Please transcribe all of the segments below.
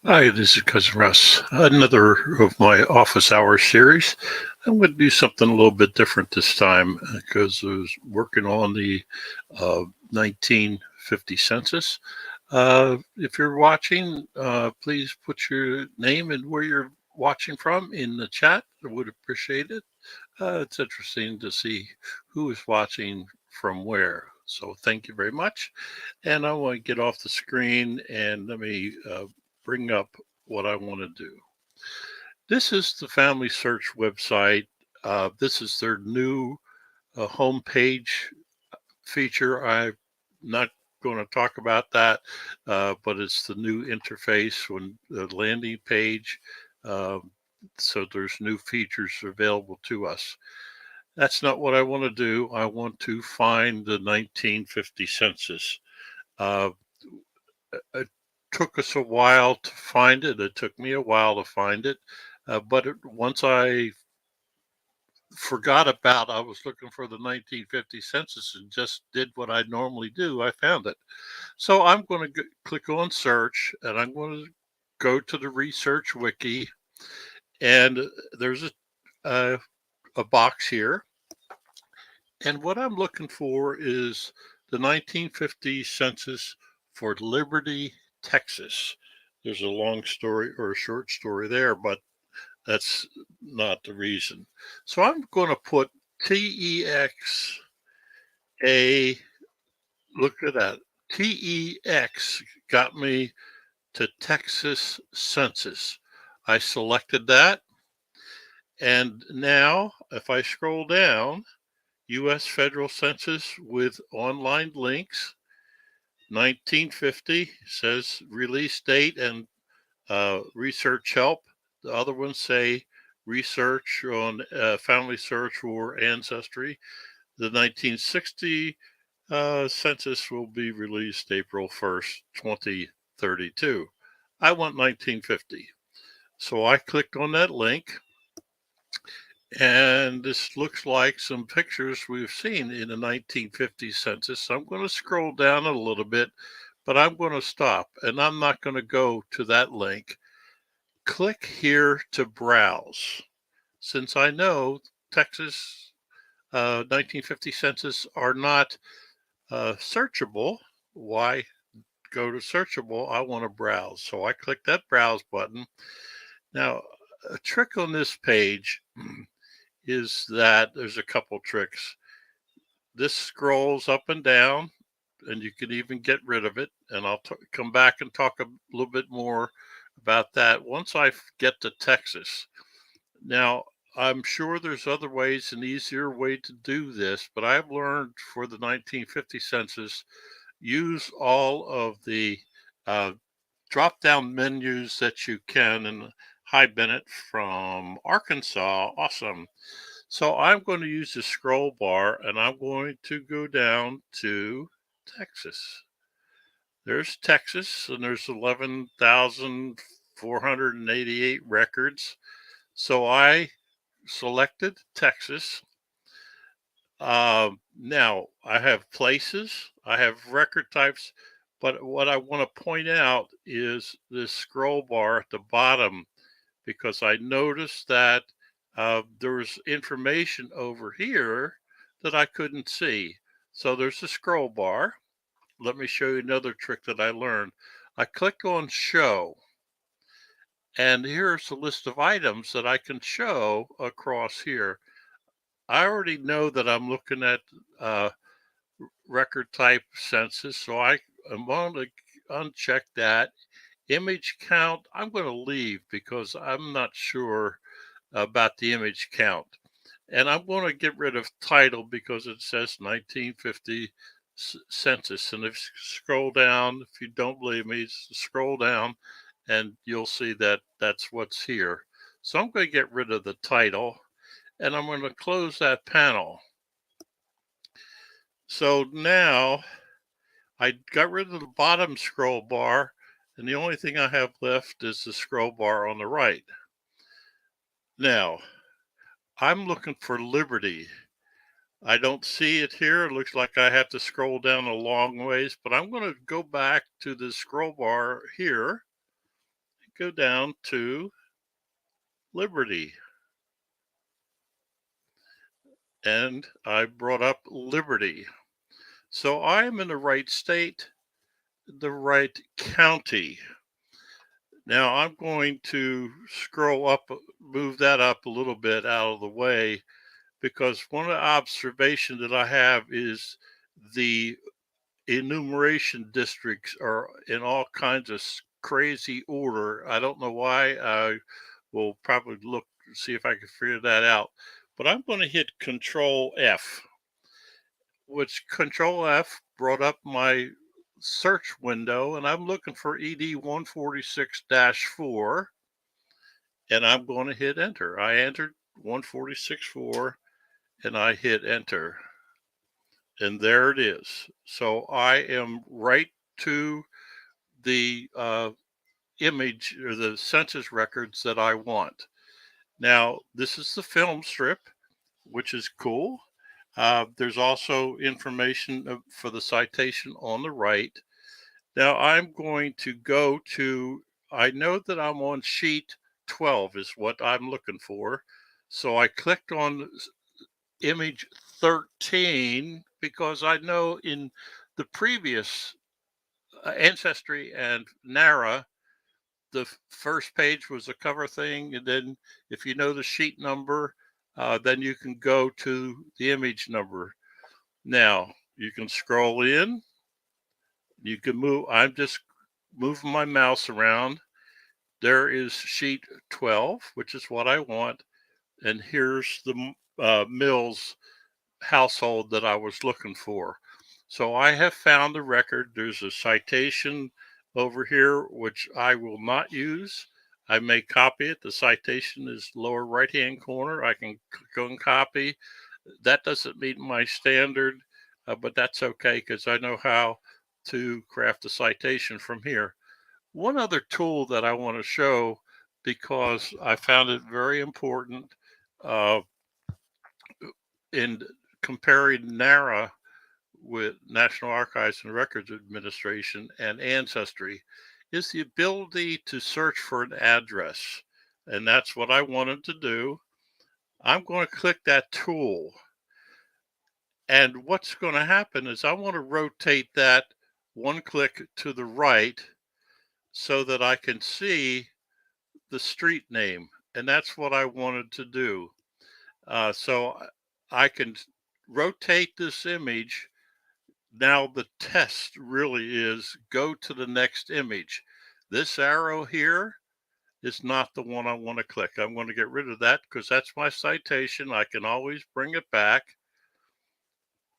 Hi, this is Cousin Russ. Another of my office hours series. I'm going to do something a little bit different this time because I was working on the 1950 census. If you're watching, please put your name and where you're watching from in the chat. I would appreciate it. It's interesting to see who is watching from where. So thank you very much. And I want to get off the screen and let me bring up what I want to do. This is the Family Search website. This is their new homepage feature. I'm not going to talk about that, but it's the new interface when the landing page. Uh, so there's new features available to us. That's not what I want to do. I want to find the 1950 census. Uh, it took us a while to find it. It took me a while to find it. Once I forgot about, I was looking for the 1950 census and just did what I normally do. I found it. So I'm going to click on search and I'm going to go to the research wiki. And there's uh, a box here. And what I'm looking for is the 1950 census for Liberty, Texas. There's a long story or a short story there, but that's not the reason. So I'm going to put TEXA. Look at that. TEX got me to Texas Census. I selected that. And now, if I scroll down, U.S. Federal Census with online links, 1950 says release date and research help. The other ones say research on family search or ancestry. The 1960 census will be released April 1st, 2032. I want 1950. So I clicked on that link, and this looks like some pictures we've seen in the 1950 census. So I'm going to scroll down a little bit, but I'm going to stop and I'm not going to go to that link. Click here to browse. Since I know Texas 1950 census are not searchable, why go to searchable? I want to browse. So I click that browse button. Now, a trick on this page is that there's a couple tricks. This scrolls up and down, and you can even get rid of it. And I'll come back and talk a little bit more about that once I get to Texas. Now, I'm sure there's other ways, an easier way to do this, but I've learned for the 1950 census, use all of the uh, drop down menus that you can. And hi, Bennett from Arkansas. Awesome. So I'm going to use the scroll bar and I'm going to go down to Texas. There's Texas, and there's 11,488 records. So I selected Texas. Now I have places, I have record types, but what I want to point out is this scroll bar at the bottom because I noticed that there was information over here that I couldn't see. So there's a scroll bar. Let me show you another trick that I learned. I click on show, and here's a list of items that I can show across here. I already know that I'm looking at uh, record type census, so I'm going to uncheck that. Image count, I'm going to leave because I'm not sure about the image count. And I'm going to get rid of title because it says 1950 census. And if you scroll down, if you don't believe me, scroll down and you'll see that that's what's here. So I'm going to get rid of the title and I'm going to close that panel. So now I got rid of the bottom scroll bar, and the only thing I have left is the scroll bar on the right. Now, I'm looking for Liberty. I don't see it here. It looks like I have to scroll down a long ways, but I'm going to go back to the scroll bar here, go down to Liberty. And I brought up Liberty. So I am in the right state, the right county. Now I'm going to scroll up, move that up a little bit out of the way, because one of the observations that I have is the enumeration districts are in all kinds of crazy order. I don't know why. I will probably look, see if I can figure that out. But I'm going to hit Control F, which Control F brought up my search window, and I'm looking for ED 146-4, and I'm going to hit enter. I entered 146.4 and I hit enter. And there it is. So I am right to the image or the census records that I want. Now, this is the film strip, which is cool. There's also information for the citation on the right. Now I'm going to go to, I know that I'm on sheet 12 is what I'm looking for. So I clicked on image 13 because I know in the previous Ancestry and NARA, the first page was a cover thing. And then if you know the sheet number, then you can go to the image number. Now you can scroll in, you can move. I'm just moving my mouse around. There is sheet 12, which is what I want. And here's the Mills household that I was looking for. So I have found the record. There's a citation over here, which I will not use. I may copy it. The citation is lower right-hand corner. I can go and copy. That doesn't meet my standard, but that's okay because I know how to craft a citation from here. One other tool that I want to show, because I found it very important uh, in comparing NARA with National Archives and Records Administration and Ancestry, is the ability to search for an address. And that's what I wanted to do. I'm going to click that tool. And what's going to happen is I want to rotate that one click to the right so that I can see the street name. And that's what I wanted to do. So I can rotate this image. Now the test really is go to the next image. This arrow here is not the one I want to click. I'm going to get rid of that because that's my citation. I can always bring it back.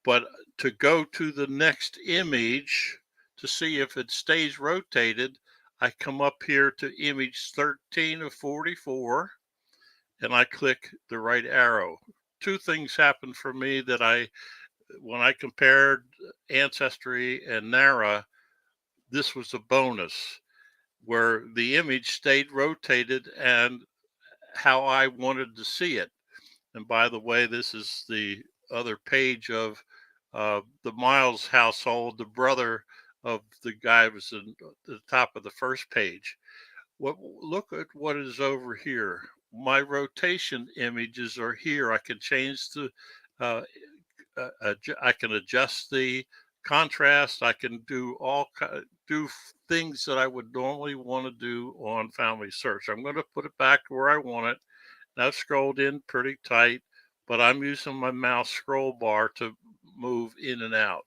But to go to the next image to see if it stays rotated, I come up here to image 13 of 44 and I click the right arrow. Two things happened for me that when I compared Ancestry and NARA, this was a bonus where the image stayed rotated and how I wanted to see it. And by the way, this is the other page of the Miles household, the brother of the guy who was at the top of the first page. Look at what is over here. My rotation images are here. I can change the, I can adjust the contrast. I can do things that I would normally want to do on FamilySearch. I'm going to put it back where I want it. I've scrolled in pretty tight, but I'm using my mouse scroll bar to move in and out.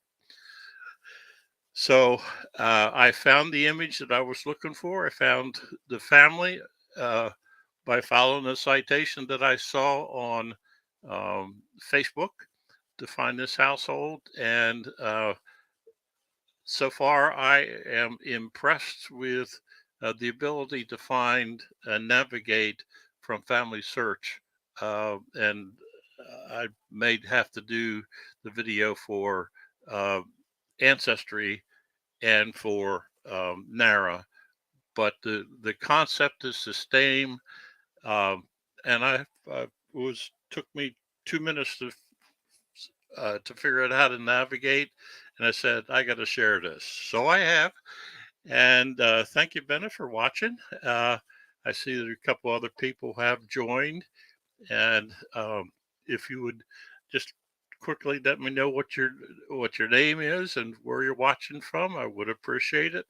So I found the image that I was looking for. I found the family by following the citation that I saw on Facebook to find this household. And so far, I am impressed with the ability to find and navigate from FamilySearch. And I may have to do the video for Ancestry and for NARA, but the concept is the same. And took me 2 minutes to figure out how to navigate. And I said, I got to share this. So I have. And thank you, Benna, for watching. I see that a couple other people have joined. And if you would just quickly let me know what your name is and where you're watching from, I would appreciate it.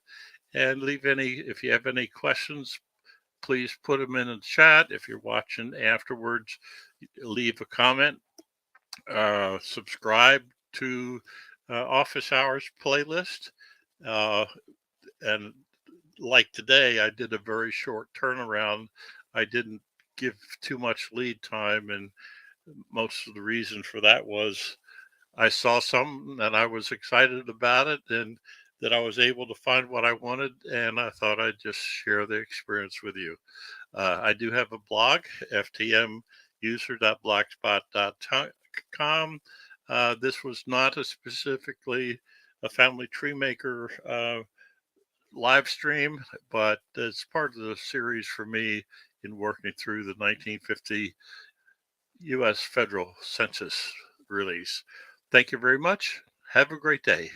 And leave any, if you have any questions, please put them in the chat. If you're watching afterwards, leave a comment. Subscribe to Office Hours playlist. Uh, and like today, I did a very short turnaround. I didn't give too much lead time, and most of the reason for that was I saw something and I was excited about it, and that I was able to find what I wanted, and I thought I'd just share the experience with you. I do have a blog, ftmuser.blogspot.com. This was not a specifically a family tree maker live stream, but it's part of the series for me in working through the 1950 U.S. Federal Census release. Thank you very much. Have a great day.